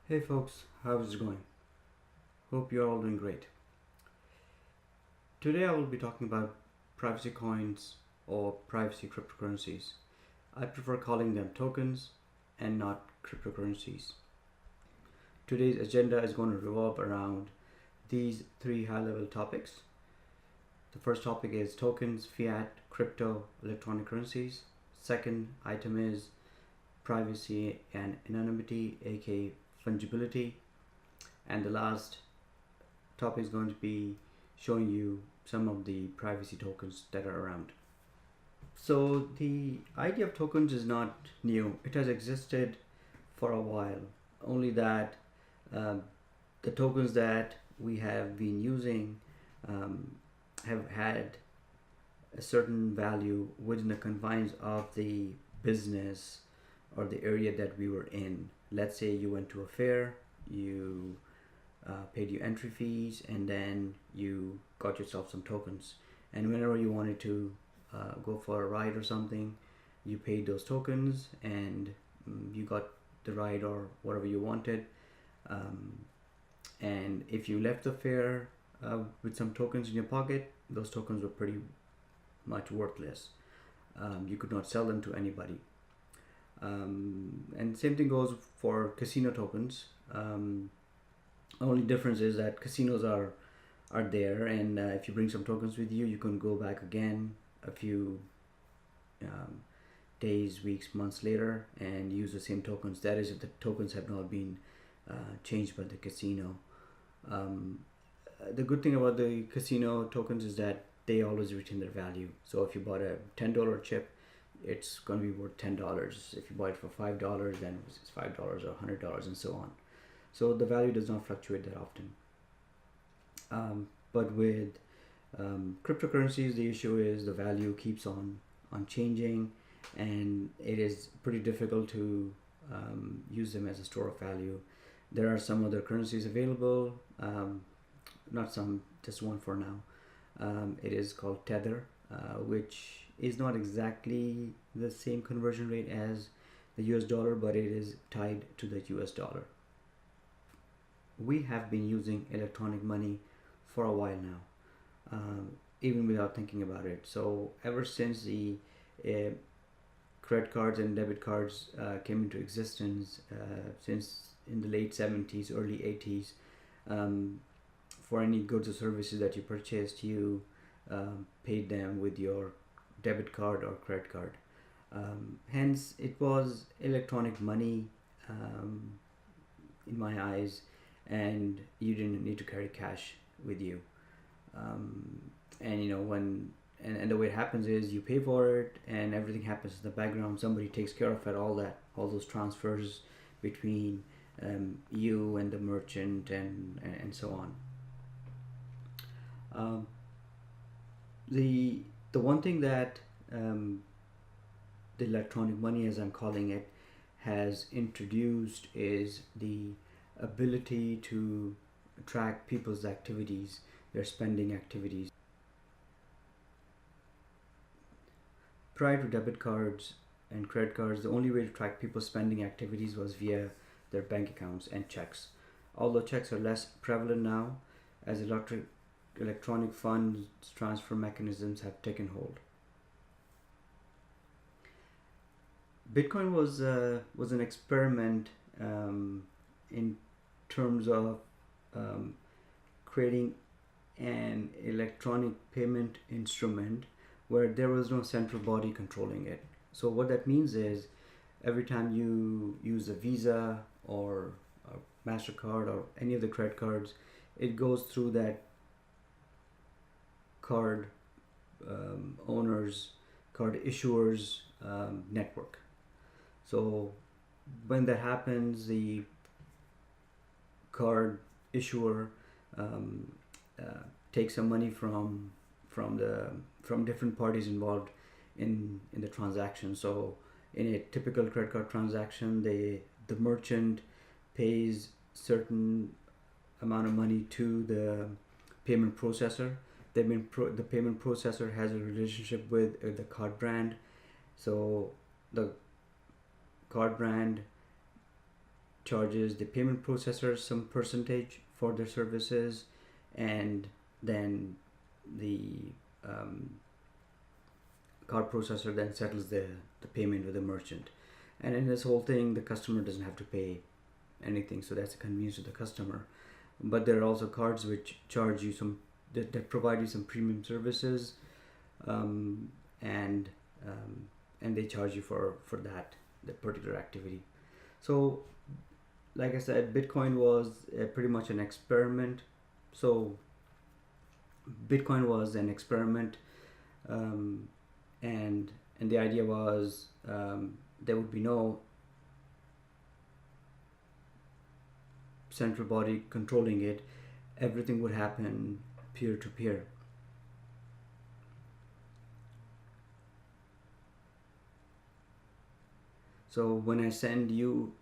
Hey folks, how's it going? Hope you're all doing great. Today I will be talking about privacy coins or privacy cryptocurrencies. I prefer calling them tokens and not cryptocurrencies. Today's agenda is going to revolve around these three high level topics. The first topic is tokens, fiat, crypto, electronic currencies. Second item is privacy and anonymity, aka fungibility. And the last topic is going to be showing you some of the privacy tokens that are around. So the idea of tokens is not new. It has existed for a while. Only that um, the tokens that we have been using um, have had a certain value within the confines of the business or the area that we were in. Let's say you went to a fair, you paid your entry fees, and then you got yourself some tokens. And whenever you wanted to go for a ride or something, you paid those tokens and you got the ride or whatever you wanted. And if you left the fair with some tokens in your pocket, those tokens were pretty much worthless. You could not sell them to anybody. And same thing goes for casino tokens. Only difference is that casinos are there, and if you bring some tokens with you, you can go back again a few days, weeks, months later and use the same tokens. That is, if the tokens have not been changed by the casino. The good thing about the casino tokens is that they always retain their value. So if you bought a $10 chip, it's going to be worth $10. If you buy it for $5, then it's $5 or $100 and so on. So the value does not fluctuate that often. But with cryptocurrencies, the issue is the value keeps on changing, and it is pretty difficult to use them as a store of value. There are some other currencies available, not some, just one for now. It is called Tether, which is not exactly the same conversion rate as the US dollar, but it is tied to the US dollar. We have been using electronic money for a while now, even without thinking about it. So ever since the credit cards and debit cards came into existence, since in the late 70s, early 80s, for any goods or services that you purchased, you paid them with your debit card or credit card. Hence, it was electronic money in my eyes, and you didn't need to carry cash with you. And you know, and the way it happens is you pay for it and everything happens in the background. Somebody takes care of it, all those transfers between you and the merchant and so on. The one thing that the electronic money, as I'm calling it, has introduced is the ability to track people's activities, their spending activities. Prior to debit cards and credit cards, the only way to track people's spending activities was via their bank accounts and checks. Although checks are less prevalent now, as electronic funds transfer mechanisms have taken hold. Bitcoin was an experiment in terms of creating an electronic payment instrument where there was no central body controlling it. So what that means is every time you use a Visa or a MasterCard or any of the credit cards, it goes through that card owners, card issuers network. So when that happens, the card issuer takes some money from different parties involved in the transaction. So in a typical credit card transaction, the merchant pays certain amount of money to the payment processor. The payment processor has a relationship with the card brand, so the card brand charges the payment processor some percentage for their services, and then the card processor then settles the payment with the merchant. And in this whole thing, the customer doesn't have to pay anything, so that's a convenience to the customer. But there are also cards which charge you some that provide you some premium services, and they charge you for that particular activity. So like I said, Bitcoin was pretty much an experiment. So Bitcoin was an experiment, and the idea was there would be no central body controlling it. Everything would happen peer to peer. So when I send you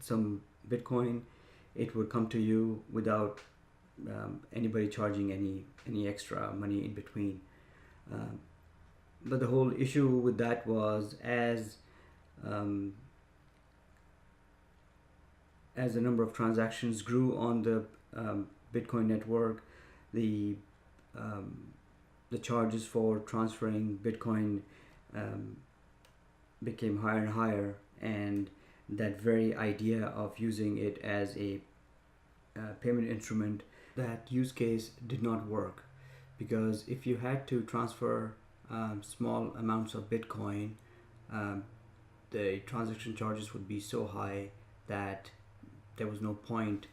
some Bitcoin, it would come to you without anybody charging any extra money in between. But the whole issue with that was as the number of transactions grew on the Bitcoin network, the charges for transferring Bitcoin became higher and higher, and that very idea of using it as a payment instrument, that use case did not work, because if you had to transfer small amounts of Bitcoin, the transaction charges would be so high that there was no point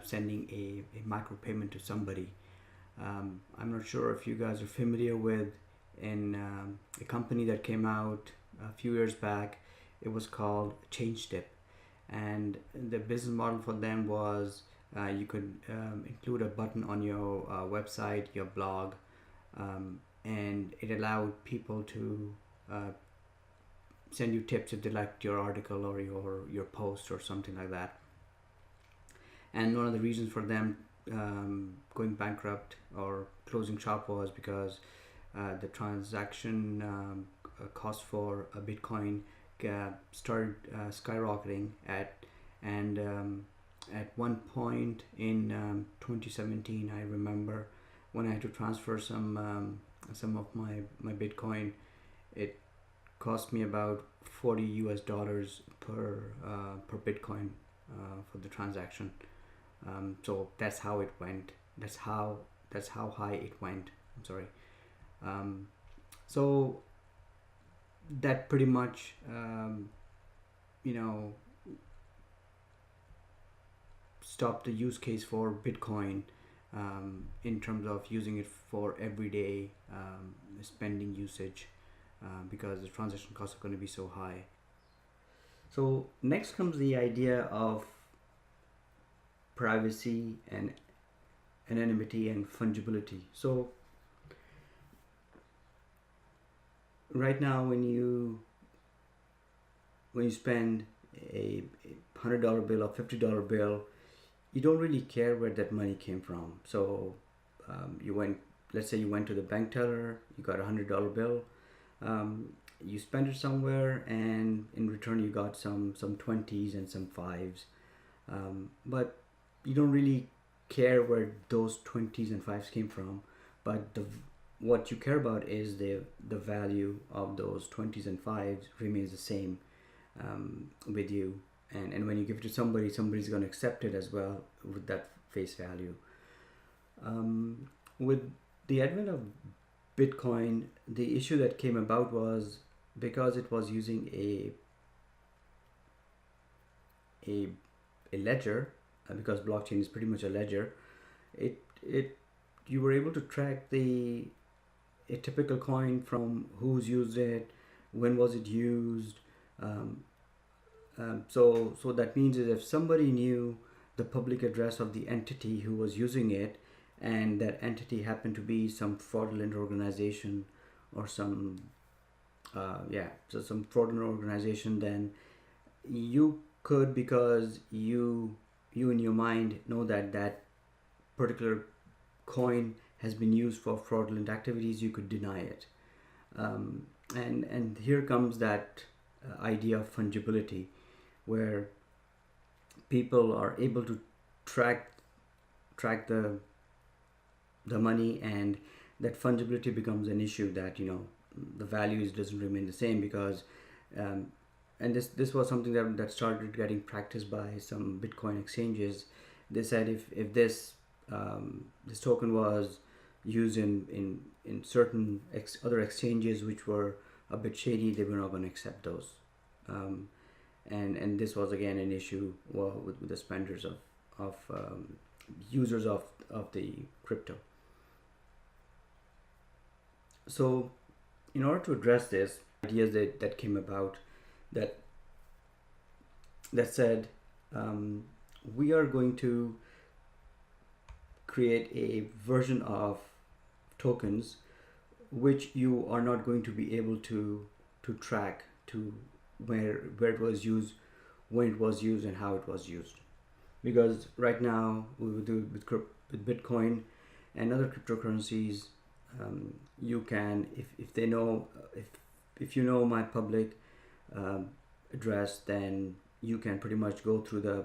sending a micro payment to somebody. I'm not sure if you guys are familiar with a company that came out a few years back. It was called ChangeTip, and the business model for them was you could include a button on your website, your blog, and it allowed people to send you tips if they liked your article or your post or something like that. And one of the reasons for them going bankrupt or closing shop was because the transaction cost for a Bitcoin started skyrocketing at one point in 2017. I remember when I had to transfer some of my Bitcoin, it cost me about $40 per Bitcoin for the transaction. So that's how it went. That's how high it went. I'm sorry. So that pretty much stopped the use case for Bitcoin in terms of using it for everyday spending usage, because the transaction costs are going to be so high. So next comes the idea of privacy and anonymity and fungibility. So right now, when you spend a $100 bill or $50 bill, you don't really care where that money came from. So let's say you went to the bank teller, you got a $100 bill, you spent it somewhere, and in return you got some 20s and some 5s, but you don't really care where those 20s and 5s came from. But what you care about is the value of those 20s and 5s remains the same with you, and when you give it to somebody's going to accept it as well with that face value. With the advent of Bitcoin, the issue that came about was because it was using a ledger, because blockchain is pretty much a ledger. You were able to track a typical coin from who's used it, when was it used. So that means that if somebody knew the public address of the entity who was using it, and that entity happened to be some fraudulent organization or some fraudulent organization, then you could, because you in your mind know that particular coin has been used for fraudulent activities, you could deny it. And here comes that idea of fungibility, where people are able to track the money, and that fungibility becomes an issue, that the values doesn't remain the same, because um, and this was something that started getting practiced by some Bitcoin exchanges. They said if this token was used in certain other exchanges which were a bit shady, they were not going to accept those. um, and this was again an issue, well, with the spenders of users of the crypto. So in order to address this, ideas that came about, that said, um, we are going to create a version of tokens which you are not going to be able to track to where it was used, when it was used, and how it was used. Because right now we will do with Bitcoin and other cryptocurrencies, you can, if they know, if you know my public um, address, then you can pretty much go through the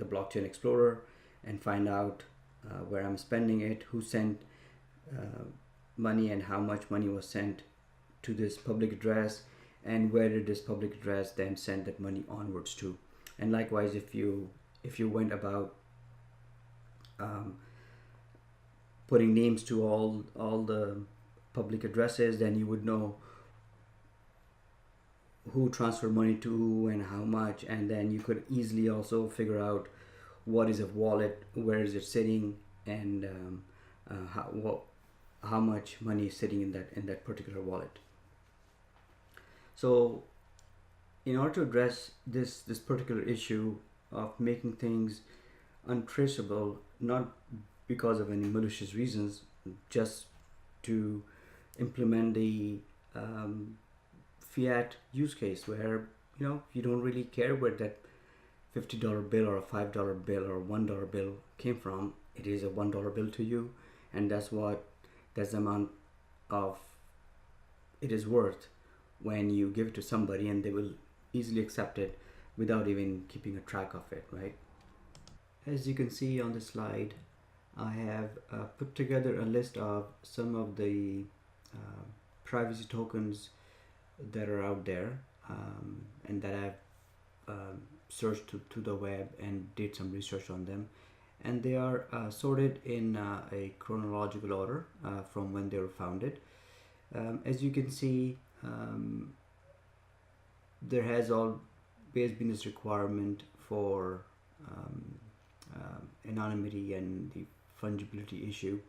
blockchain explorer and find out where I'm spending it, who sent uh, money, and how much money was sent to this public address, and where did this public address then send that money onwards to. And likewise, if you went about um, putting names to all the public addresses, then you would know who transferred money to who and how much, and then you could easily also figure out what is a wallet, where is it sitting, and how much money is sitting in that particular wallet. So in order to address this particular issue of making things untraceable, not because of any malicious reasons, just to implement the fiat use case, where you don't really care where that $50 bill or a $5 bill or a $1 bill came from. It is a $1 bill to you, and that's the amount of it is worth when you give it to somebody, and they will easily accept it without even keeping a track of it, right? As you can see on the slide, I have put together a list of some of the uh, privacy tokens that are out there, and that I've searched to the web and did some research on them. And they are sorted in a chronological order from when they were founded. As you can see, there has always been this requirement for anonymity and the fungibility issue.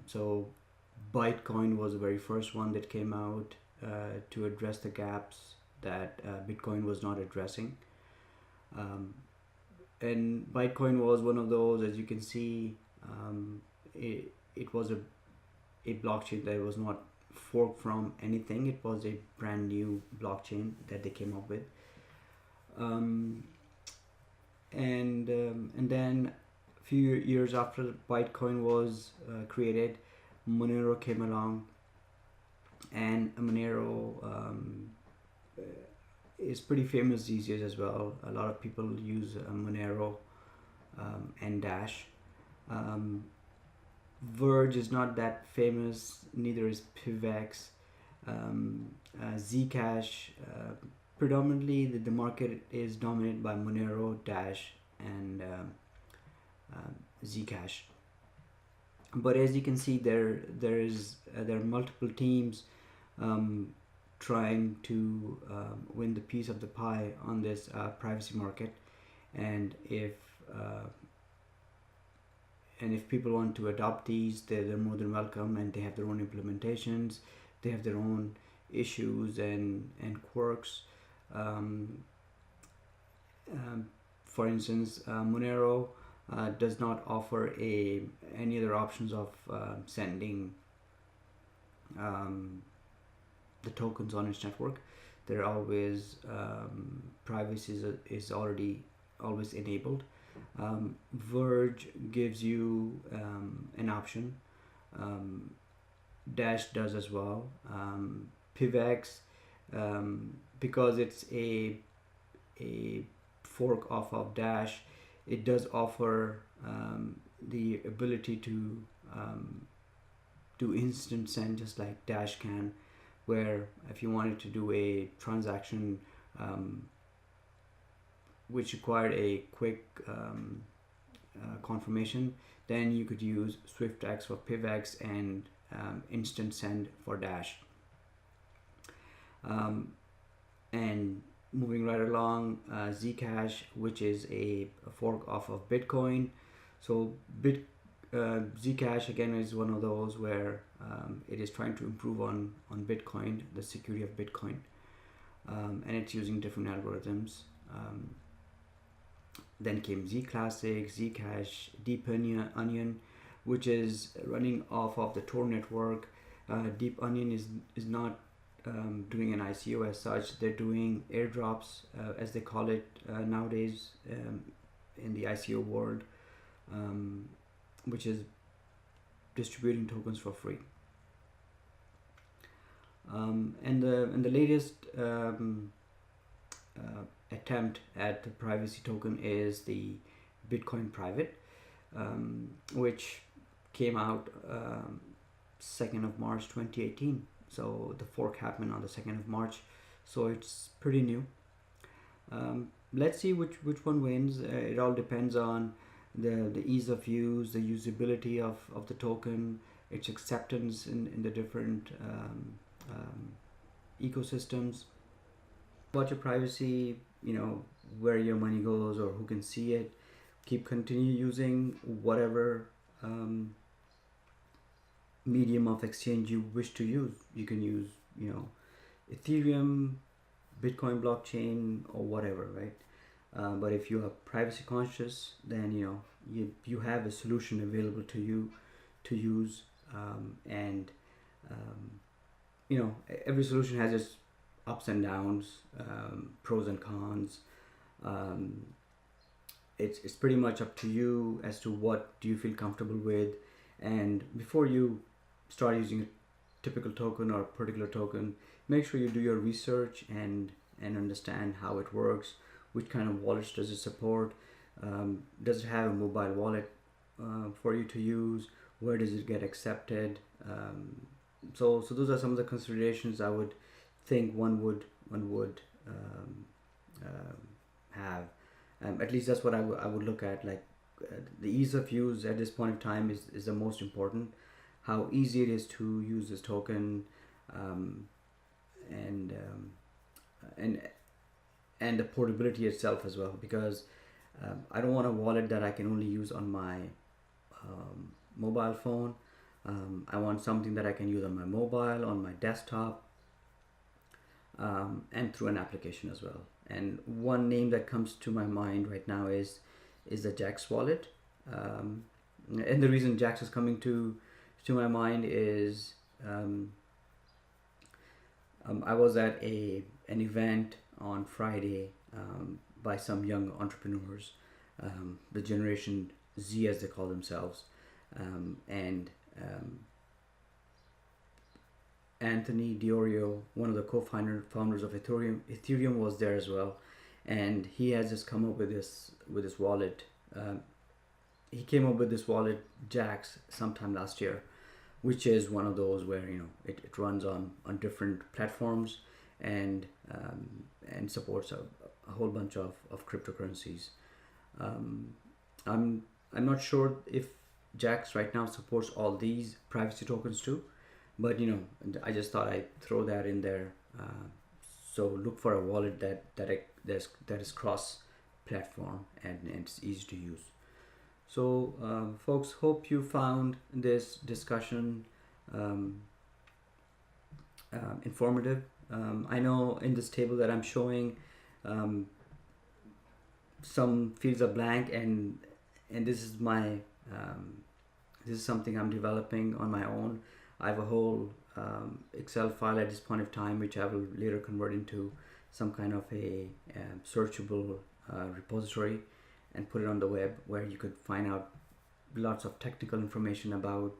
So Bitcoin was the very first one that came out to address the gaps that Bitcoin was not addressing. And Bitcoin was one of those, as you can see, it was a blockchain that was not forked from anything. It was a brand new blockchain that they came up with. And then a few years after Bitcoin was created, Monero came along, and Monero is pretty famous these days as well. A lot of people use Monero and Dash. Verge is not that famous, neither is PivX. Zcash, predominantly the market is dominated by Monero, Dash, and Zcash. But as you can see, there are multiple teams trying to win the piece of the pie on this privacy market. And if people want to adopt these, they're more than welcome, and they have their own implementations, they have their own issues and quirks. For instance, Monero does not offer any other options of sending the tokens on its network. They're always privacy is already always enabled. Verge gives you an option. Dash does as well. PivX, because it's a fork off of Dash. It does offer the ability to do instant send just like Dash can, where if you wanted to do a transaction which required a quick confirmation, then you could use SwiftX for PivX and instant send for Dash. And moving right along, Zcash, which is a fork off of Bitcoin. So Zcash again is one of those where it is trying to improve on Bitcoin, the security of Bitcoin, and it's using different algorithms. Then came Zclassic, Zcash, Deep Onion, which is running off of the Tor network. Deep Onion is not doing an ICO as such. They're doing airdrops, as they call it nowadays in the ICO world, which is distributing tokens for free. And the latest attempt at the privacy token is the Bitcoin Private, which came out 2nd of March 2018. So the fork happened on the 2nd of March, so it's pretty new. Let's see which one wins. It all depends on the ease of use, the usability of the token, its acceptance in the different ecosystems. About your privacy, where your money goes or who can see it. Continue using whatever medium of exchange you wish to use. You can use Ethereum, Bitcoin blockchain, or whatever, right? But if you are privacy conscious, then you have a solution available to you to use, and every solution has its ups and downs, pros and cons. It's pretty much up to you as to what do you feel comfortable with. And before you start using a typical token or a particular token, make sure you do your research and understand how it works. Which kind of wallets does it support? Does it have a mobile wallet for you to use? Where does it get accepted? So those are some of the considerations I would think one would have. At least that's what I would look at. Like the ease of use at this point in time is the most important. How easy it is to use this token, and the portability itself as well. Because I don't want a wallet that I can only use on my mobile phone. I want something that I can use on my mobile, on my desktop, and through an application as well. And one name that comes to my mind right now is the Jax wallet. And the reason Jax is coming to my mind is I was at an event on Friday by some young entrepreneurs, the Generation Z as they call themselves, and Anthony Diorio, one of the co-founders of Ethereum was there as well, and he has just come up with this wallet. He came up with this wallet Jax sometime last year, which is one of those where it runs on different platforms and supports a whole bunch of cryptocurrencies. I'm not sure if Jax right now supports all these privacy tokens too, but I just thought I'd throw that in there. So look for a wallet that is cross platform and it's easy to use. So folks, hope you found this discussion informative. I know in this table that I'm showing, some fields are blank, and this is my this is something I'm developing on my own. I have a whole Excel file at this point of time, which I will later convert into some kind of a searchable repository and put it on the web, where you could find out lots of technical information about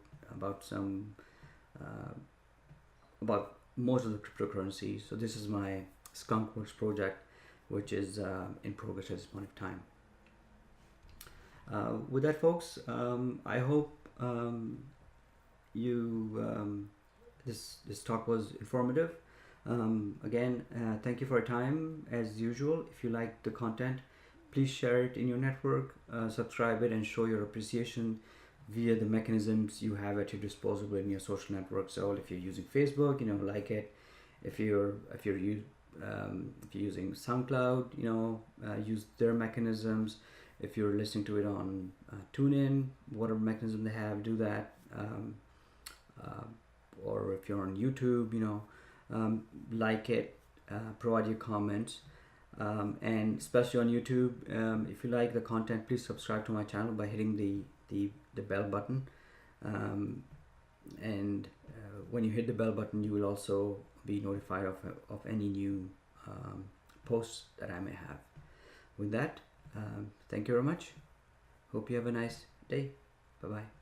most of the cryptocurrencies. So this is my Skunkworks project. which is in progress at this point of time. With that, folks, I hope this talk was informative. Again, thank you for your time. As usual, if you like the content, please share it in your network, subscribe it, and show your appreciation via the mechanisms you have at your disposal in your social network. So if you're using Facebook, like it. If you're using SoundCloud, use their mechanisms. If you're listening to it on TuneIn, whatever mechanism they have, do that. Or if you're on YouTube, like it, provide your comments, and especially on YouTube, if you like the content, please subscribe to my channel by hitting the bell button, and when you hit the bell button, you will also be notified of any new posts that I may have. With that, thank you very much. Hope you have a nice day. Bye bye.